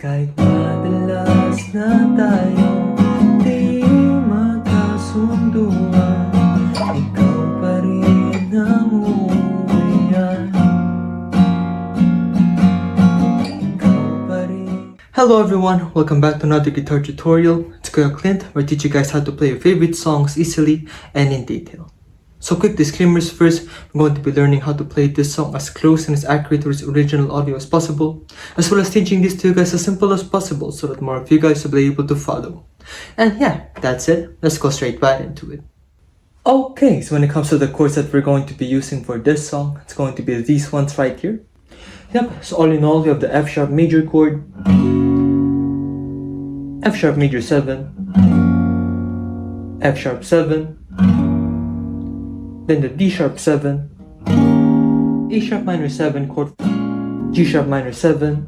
Kahit madalas na tayo di magkasunduan, ikaw pa rin ang uuwian. Ikaw pa rin. Hello everyone, welcome back to another guitar tutorial. It's Kyle Clint, where I teach you guys how to play your favorite songs easily and in detail. So quick disclaimers first, I'm going to be learning how to play this song as close and as accurate to its original audio as possible, as well as teaching this to you guys as simple as possible so that more of you guys will be able to follow. And yeah, that's it. Let's go straight right into it. Okay, so when it comes to the chords that we're going to be using for this song, it's going to be these ones right here. Yep, so all in all, we have the F sharp major chord, F sharp major 7, F sharp 7, then the D sharp 7, A sharp minor 7 chord, G sharp minor 7,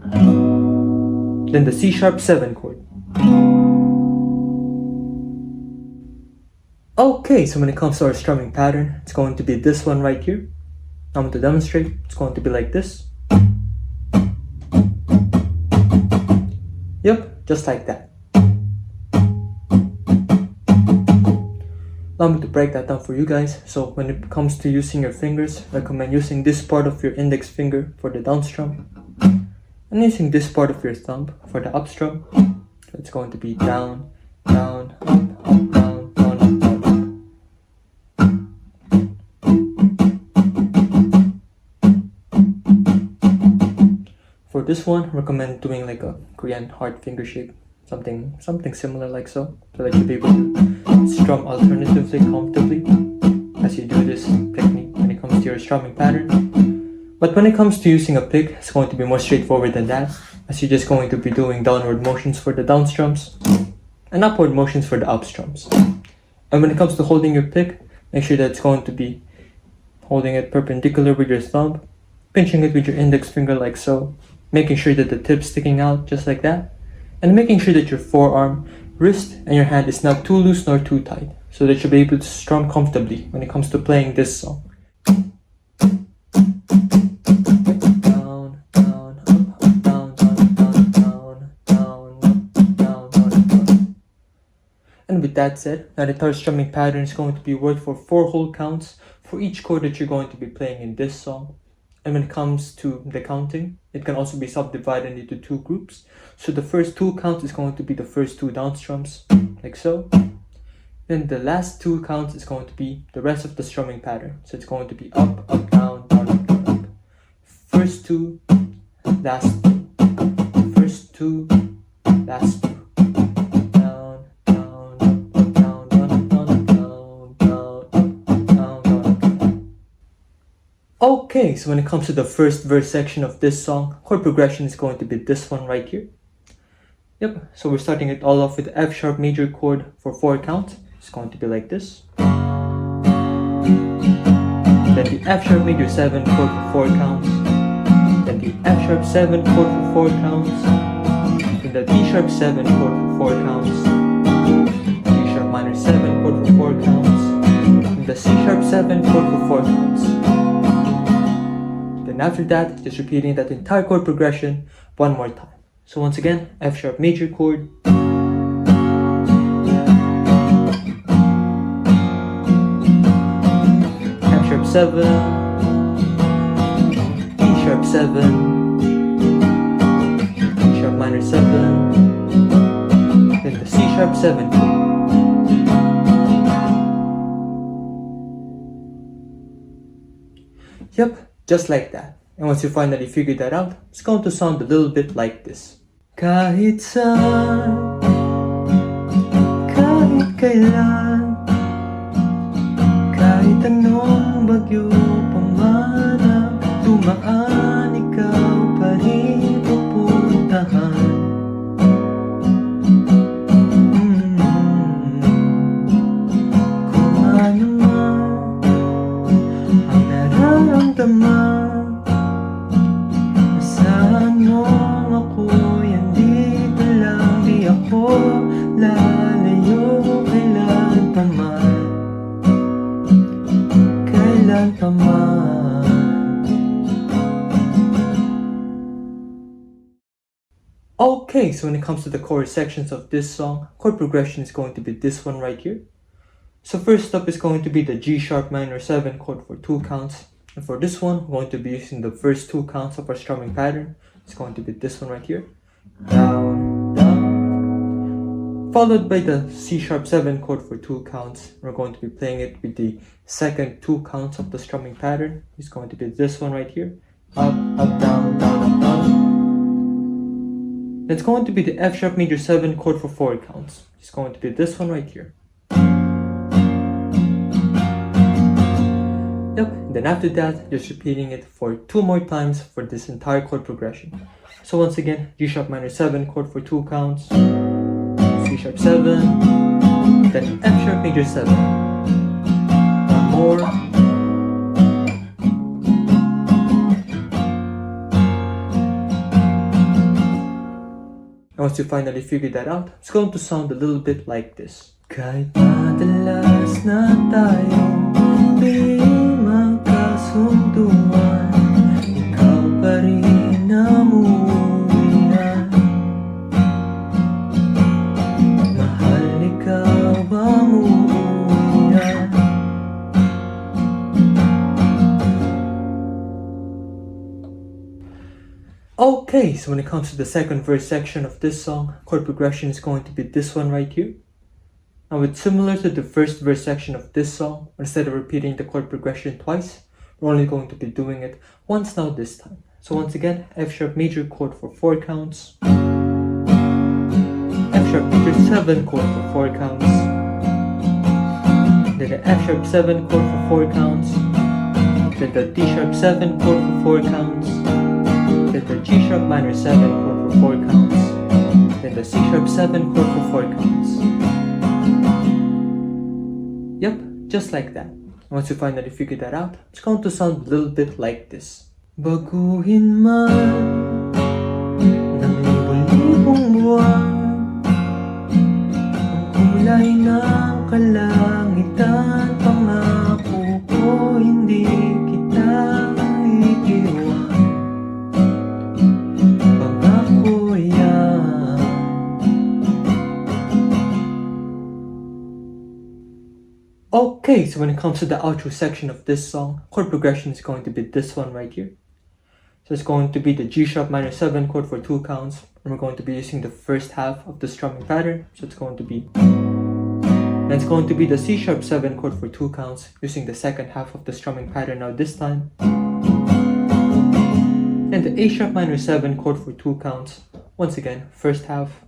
then the C sharp 7 chord. Okay, so when it comes to our strumming pattern, it's going to be this one right here. I'm going to demonstrate. It's going to be like this. Yep, just like that. Allow me to break that down for you guys. So when it comes to using your fingers, I recommend using this part of your index finger for the down strum and using this part of your thumb for the up strum. So it's going to be down, down, up, down, down, up, up. For this one, I recommend doing like a Korean heart finger shape. Something similar like so that you'll be able to strum alternatively comfortably as you do this technique when it comes to your strumming pattern. But when it comes to using a pick, it's going to be more straightforward than that, as you're just going to be doing downward motions for the down strums and upward motions for the up strums. And when it comes to holding your pick, make sure that it's going to be holding it perpendicular with your thumb, pinching it with your index finger like so, making sure that the tip's sticking out just like that, and making sure that your forearm, wrist, and your hand is not too loose nor too tight, so that you'll be able to strum comfortably when it comes to playing this song. Down, down, up, down, down, down, down, down, up, down, down, down. And with that said, now the entire strumming pattern is going to be worked for 4 whole counts for each chord that you're going to be playing in this song. And when it comes to the counting, it can also be subdivided into 2 groups. So the first 2 counts is going to be the first 2 down strums, like so. Then the last 2 counts is going to be the rest of the strumming pattern. So it's going to be up, up, down, down, up, down, up. First 2, last 2. First 2, last 2. Down, down, up, up, down, down, up, down, up, down, down, up, up, down, down, up, down. Okay, so when it comes to the first verse section of this song, chord progression is going to be this one right here. Yep, so we're starting it all off with the F sharp major chord for 4 counts. It's going to be like this. Then the F sharp major 7 chord for 4 counts. Then the F sharp 7 chord for 4 counts. Then the D sharp 7 chord for 4 counts. G sharp minor 7 chord for 4 counts. And the C sharp 7 chord for 4 counts. Then after that, just repeating that entire chord progression one more time. So once again, F sharp major chord, F sharp 7, E sharp 7, E sharp minor 7, then the C sharp 7 chord. Yep, just like that. And once you finally figure that out, it's going to sound a little bit like this. Kahit saan, kahit kailan, kahit anong bagyo pamarang, dumaan ikaw pa rin pupuntahan. Kung ano man ang nararamdaman, lalayo kailan pa man, kailan pa man. Okay, so when it comes to the chord sections of this song, chord progression is going to be this one right here. So first up is going to be the G sharp minor 7 chord for 2 counts. And for this one, we're going to be using the first 2 counts of our strumming pattern. It's going to be this one right here. Down, down. Followed by the C sharp 7 chord for 2 counts. We're going to be playing it with the second 2 counts of the strumming pattern. It's going to be this one right here. Up, up, down, down, up, down. It's going to be the F sharp major 7 chord for 4 counts. It's going to be this one right here. Yep, and then after that, just repeating it for 2 more times for this entire chord progression. So once again, G sharp minor 7 chord for 2 counts, C sharp 7, then F sharp major 7. One more. And once you finally figure that out, it's going to sound a little bit like this. Kahit madalas na tayo di magkasunduan, ikaw pa rin ang uuwian. Mahal, ikaw ang uuwian. Okay, so when it comes to the second verse section of this song, chord progression is going to be this one right here. Now it's similar to the first verse section of this song. Instead of repeating the chord progression twice, we're only going to be doing it once now this time. So once again, F sharp major chord for 4 counts, F sharp major 7 chord for 4 counts, then the F sharp 7 chord for 4 counts, then the D sharp 7 chord for 4 counts, then the G sharp minor 7 chord for 4 counts, then the C sharp 7 chord for 4 counts. Yep, just like that. Once you finally figure that out, it's going to sound a little bit like this. Baguhin man ng libu-libong buwan, ang kulay ng kalangitan, pangako ko hindi kita iiwan. Pangako yan. Okay, so when it comes to the outro section of this song, chord progression is going to be this one right here. So it's going to be the G sharp minor 7 chord for 2 counts, and we're going to be using the first half of the strumming pattern. So it's going to be, and it's going to be the C sharp 7 chord for 2 counts, using the second half of the strumming pattern now this time. And the A sharp minor 7 chord for 2 counts, once again, first half.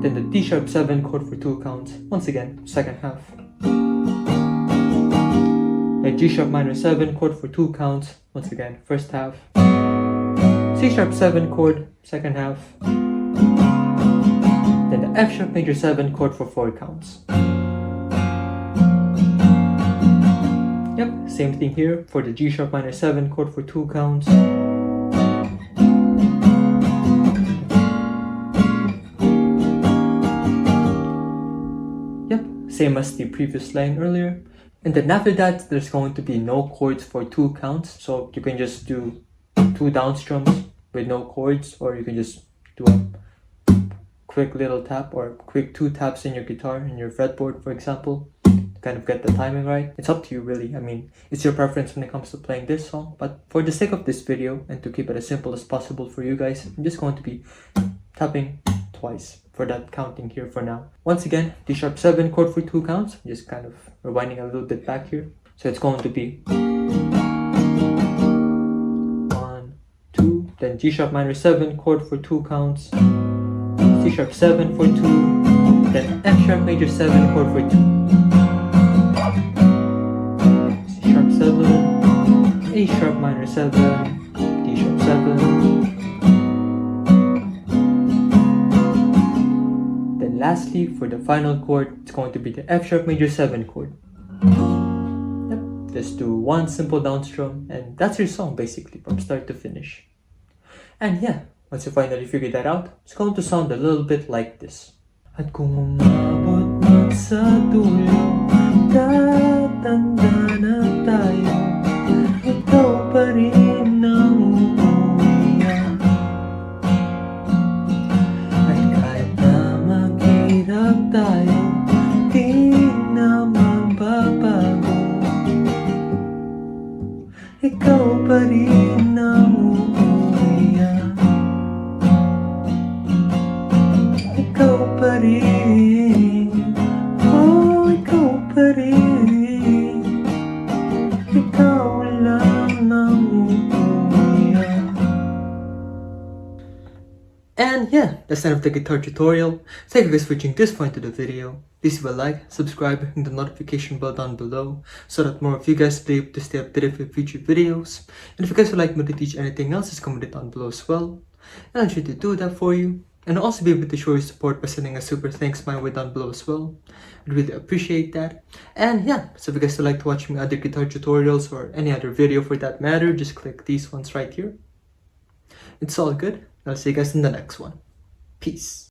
Then the D sharp 7 chord for 2 counts, once again, second half. A G sharp minor 7 chord for 2 counts, once again, first half. C sharp 7 chord, second half. Then the F sharp major 7 chord for 4 counts. Yep, same thing here for the G sharp minor 7 chord for 2 counts. Yep, same as the previous line earlier. And then after that, there's going to be no chords for 2 counts. So you can just do 2 down strums with no chords, or you can just do a quick little tap or quick 2 taps in your guitar, in your fretboard, for example, to kind of get the timing right. It's up to you really. I mean, it's your preference when it comes to playing this song. But for the sake of this video and to keep it as simple as possible for you guys, I'm just going to be tapping twice for that counting here for now. Once again, D sharp 7 chord for 2 counts. Just kind of rewinding a little bit back here. So it's going to be 1, 2, then G sharp minor 7 chord for 2 counts, C sharp 7 for 2, then F sharp major 7 chord for 2, C sharp 7, A sharp minor 7, D sharp 7. Lastly, for the final chord, it's going to be the F sharp major 7 chord. Yep, just do 1 simple down strum, and that's your song basically from start to finish. And yeah, once you finally figure that out, it's going to sound a little bit like this. At kung umabot man sa dulo, tatanda na tayo, ikaw pa rin ang uuwian. pa rin. Oh, ikaw pa rin. Ikaw lang ang uuwian. And yeah, that's the end of the guitar tutorial. Thank you guys for watching this far into the video. Please leave a like, subscribe, and the notification bell down below so that more of you guys will be able to stay updated with future videos. And if you guys would like me to teach anything else, just comment it down below as well. And I'll try to do that for you. And I'll also be able to show your support by sending a super thanks my way down below as well. I'd really appreciate that. And yeah, so if you guys would like to watch my other guitar tutorials or any other video for that matter, just click these ones right here. It's all good. I'll see you guys in the next one. Peace.